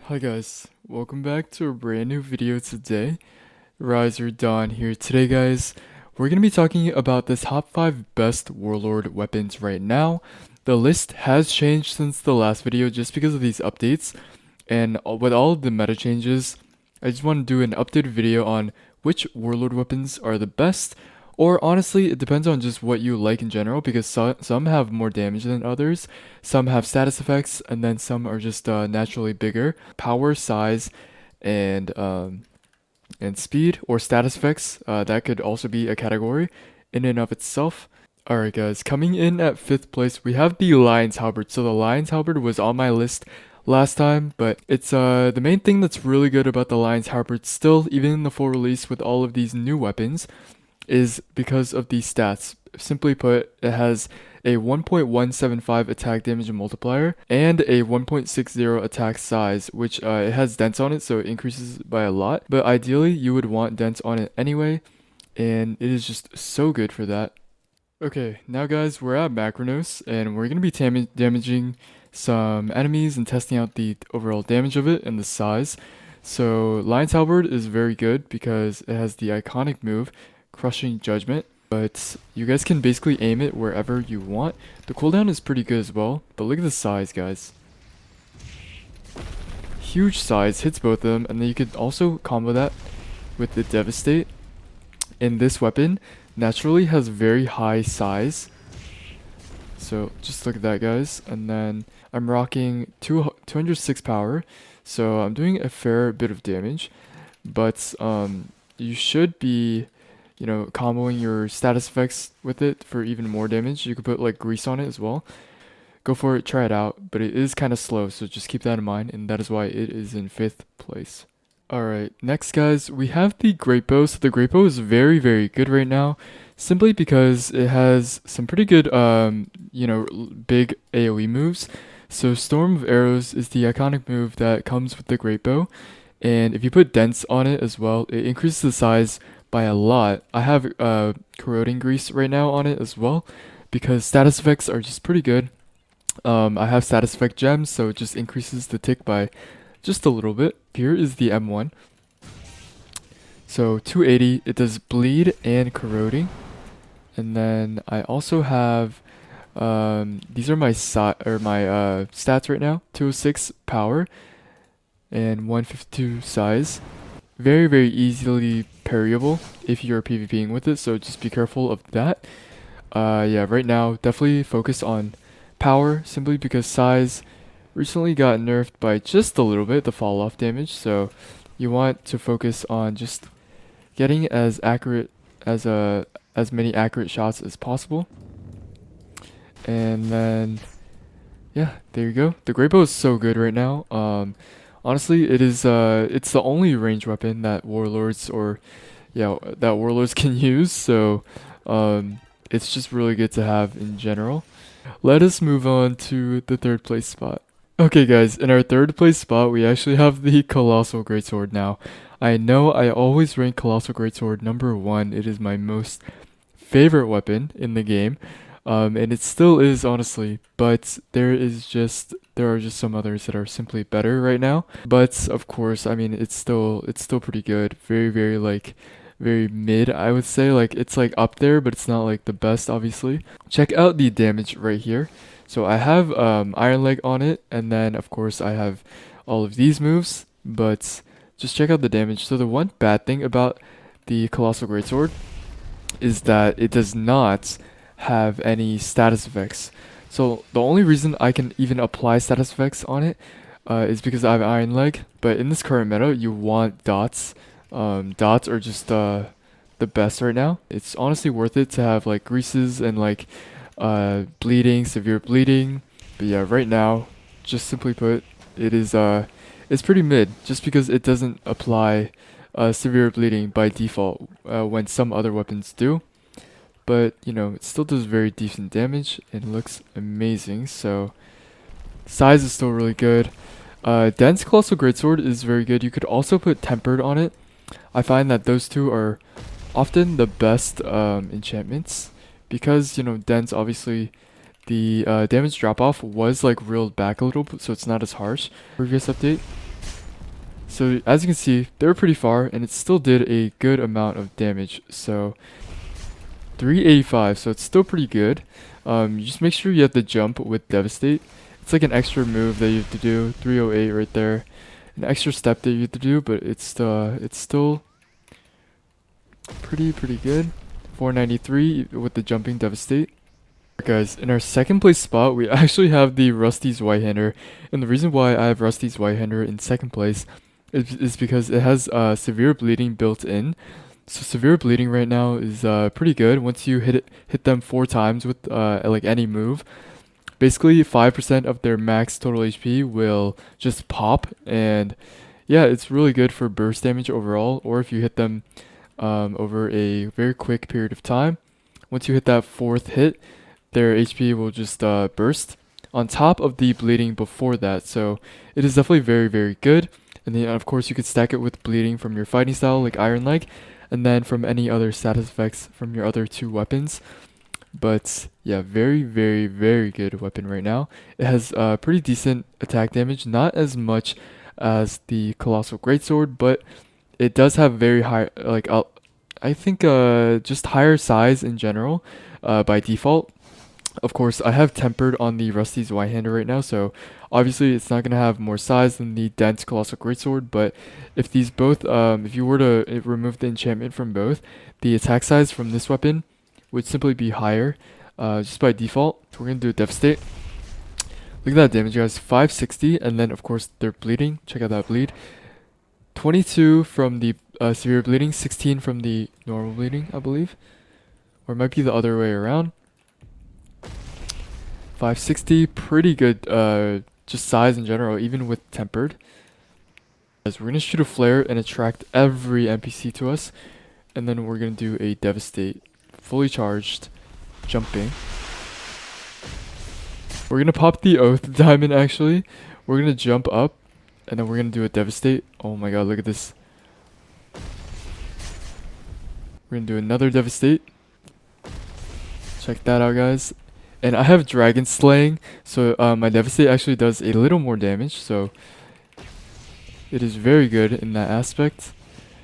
Hi guys, welcome back to a brand new video today. Rise or Dawn here. Today guys, we're going to be talking about the top 5 best Warlord weapons right now. The list has changed since the last video just because of these updates, and with all of the meta changes, I just want to do an updated video on which Warlord weapons are the best. Or honestly, it depends on just what you like in general, because some have more damage than others, some have status effects, and then some are just naturally bigger. Power, size, and speed or status effects, that could also be a category in and of itself. Alright guys, coming in at 5th place, we have the Lion's Halberd. So the Lion's Halberd was on my list last time, but it's the main thing that's really good about the Lion's Halberd still, even in the full release with all of these new weapons, is because of these stats. Simply put, it has a 1.175 attack damage multiplier and a 1.60 attack size, which it has dents on it, so it increases by a lot. But ideally, you would want dents on it anyway, and it is just so good for that. Okay, now guys, we're at Macronos, and we're going to be damaging some enemies and testing out the overall damage of it and the size. So Lion's Halberd is very good because it has the iconic move Crushing Judgment, but you guys can basically aim it wherever you want. The cooldown is pretty good as well, but look at the size, guys. Huge size, hits both of them, and then you could also combo that with the Devastate. And this weapon naturally has very high size, so just look at that, guys. And then I'm rocking 206 power, so I'm doing a fair bit of damage, but you should be comboing your status effects with it for even more damage. You could put like grease on it as well. Go for it, try it out, but it is kind of slow, so just keep that in mind, and that is why it is in 5th place. Alright, next guys, we have the Greatbow. So the Greatbow is very, very good right now, simply because it has some pretty good, big AoE moves. So Storm of Arrows is the iconic move that comes with the Greatbow, and if you put dents on it as well, it increases the size by a lot. I have corroding grease right now on it as well because status effects are just pretty good. I have status effect gems, so it just increases the tick by just a little bit. Here is the M1. So 280, it does bleed and corroding. And then I also have these are my stats right now. 206 power and 152 size. Very, very easily parryable if you're PvPing with it, so just be careful of that. Yeah, right now, definitely focus on power, simply because size recently got nerfed by just a little bit, the fall off damage, so you want to focus on just getting as accurate as many accurate shots as possible. And then, yeah, there you go. The Greatbow is so good right now. Honestly, it's the only range weapon that Warlords can use, so it's just really good to have in general. Let us move on to the 3rd place spot. Okay guys, in our 3rd place spot, we actually have the Colossal Greatsword now. I know I always rank Colossal Greatsword number 1. It is my most favorite weapon in the game. And it still is, honestly, but there are just some others that are simply better right now. But of course, I mean, it's still pretty good. Very, very mid, I would say. Like, it's like up there, but it's not like the best, obviously. Check out the damage right here. So I have Iron Leg on it, and then of course I have all of these moves, but just check out the damage. So the one bad thing about the Colossal Greatsword is that it does not have any status effects. So the only reason I can even apply status effects on it is because I have Iron Leg, but in this current meta, you want dots. Dots are just the best right now. It's honestly worth it to have like greases and like bleeding, severe bleeding. But yeah, right now, just simply put, it's pretty mid, just because it doesn't apply severe bleeding by default when some other weapons do. But it still does very decent damage and looks amazing. So size is still really good. Dense Colossal Greatsword is very good. You could also put Tempered on it. I find that those two are often the best enchantments, because dense, obviously the damage drop off was like reeled back a little, so it's not as harsh. Previous update, So as you can see, they were pretty far, and it still did a good amount of damage. So 385, so it's still pretty good. You just make sure you have to jump with Devastate. It's like an extra move that you have to do. 308 right there, an extra step that you have to do, but it's still pretty good. 493 with the jumping Devastate. Guys, in our second place spot, we actually have the Rusty Zweihander, and the reason why I have Rusty Zweihander in second place is because it has severe bleeding built in. So severe bleeding right now is pretty good. Once you hit them 4 times with like any move, basically 5% of their max total HP will just pop, and yeah, it's really good for burst damage overall. Or if you hit them over a very quick period of time, once you hit that 4th hit, their HP will just burst on top of the bleeding before that. So it is definitely very good. And then of course you could stack it with bleeding from your fighting style like Iron Leg, and then from any other status effects from your other 2 weapons. But yeah, very good weapon right now. It has pretty decent attack damage, not as much as the Colossal Greatsword, but it does have very high, like I think just higher size in general by default. Of course, I have tempered on the Rusty Zweihander right now, so obviously it's not going to have more size than the dense Colossal Greatsword, but if these both, if you were to remove the enchantment from both, the attack size from this weapon would simply be higher, just by default. So we're going to do a Devastate. Look at that damage, guys, 560, and then of course they're bleeding. Check out that bleed. 22 from the severe bleeding, 16 from the normal bleeding, I believe. Or it might be the other way around. 560, pretty good, just size in general, even with tempered. Guys, we're gonna shoot a flare and attract every NPC to us, and then we're gonna do a Devastate, fully charged, jumping. We're gonna pop the Oath Diamond actually. We're gonna jump up, and then we're gonna do a Devastate. Oh my god, look at this. We're gonna do another Devastate. Check that out, guys. And I have Dragon Slaying, so my Devastate actually does a little more damage, so it is very good in that aspect.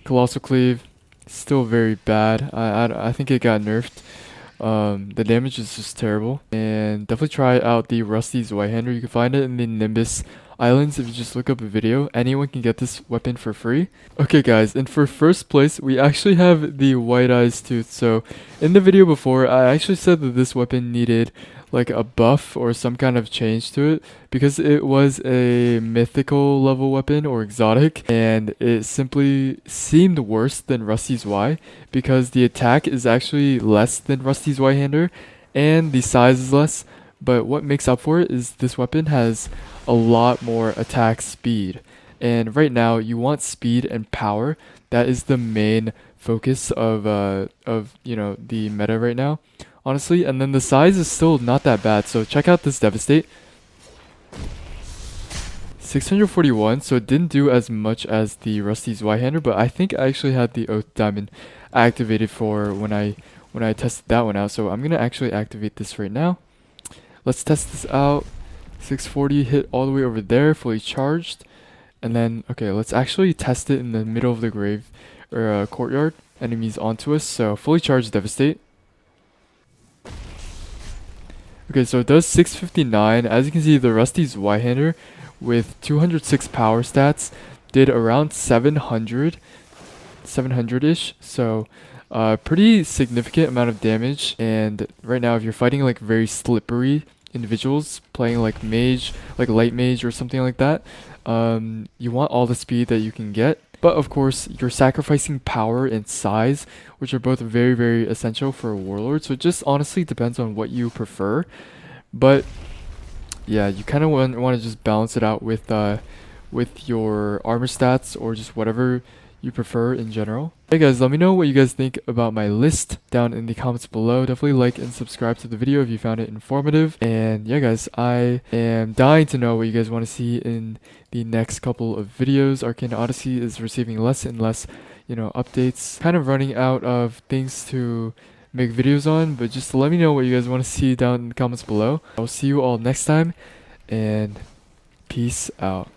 Colossal Cleave, still very bad. I think it got nerfed. The damage is just terrible. And definitely try out the Rusty Zweihander. You can find it in the Nimbus Islands if you just look up a video. Anyone can get this weapon for free. Okay guys, and for first place, we actually have the White Eyes Tooth. So in the video before, I actually said that this weapon needed like a buff or some kind of change to it because it was a mythical level weapon or exotic, and it simply seemed worse than Rusty Zwei because the attack is actually less than Rusty Zweihander and the size is less. But what makes up for it is this weapon has a lot more attack speed, and right now you want speed and power. That is the main focus of you know, the meta right now, honestly. And then the size is still not that bad, so check out this Devastate. 641, so it didn't do as much as the Rusty Zweihander, but I think I actually had the Oath Diamond activated for when I tested that one out, so I'm gonna actually activate this right now. Let's test this out. 640 hit all the way over there, fully charged. And then, okay, let's actually test it in the middle of the grave or courtyard. Enemies onto us, so fully charged Devastate. Okay, so it does 659. As you can see, the Rusty Zweihander with 206 power stats did around 700-ish. So pretty significant amount of damage. And right now, if you're fighting like very slippery individuals, playing like mage, like light mage or something like that, you want all the speed that you can get. But of course, you're sacrificing power and size, which are both very essential for a Warlord. So it just honestly depends on what you prefer. But yeah, you kind of want to just balance it out with your armor stats or just whatever you prefer in general. Hey guys, let me know what you guys think about my list down in the comments below. Definitely like and subscribe to the video if you found it informative. And yeah guys, I am dying to know what you guys want to see in the next couple of videos. Arcane Odyssey is receiving less and less, you know, updates. Kind of running out of things to make videos on, but just let me know what you guys want to see down in the comments below. I'll see you all next time, and peace out.